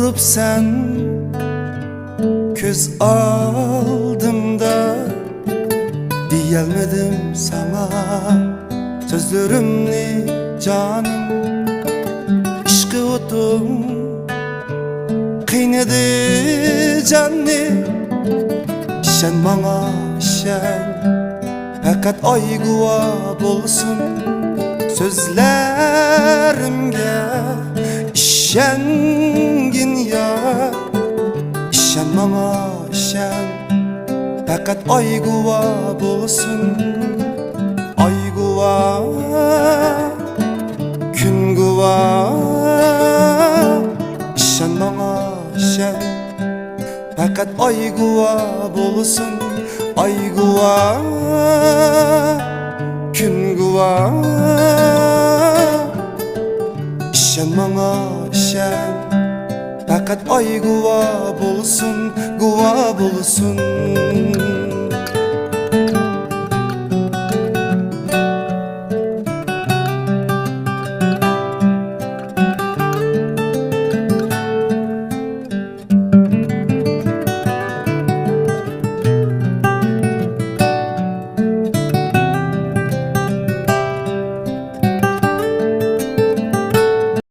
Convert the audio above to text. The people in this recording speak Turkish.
durup sen göz aldımda, diyelmedim sana sözlerimni canım. Işkı otum kıynadı canni, işen bana işen, fakat ayguva bulsun sözlerimge. İşengin ya, işen bana işen, fakat ayguva bulsun. Ayguva, gün guva, işen bana işen, fakat ayguva bulsun. Ayguva, gün guva, işen bana işen, fakat ayguva bulsun, guva bulsun.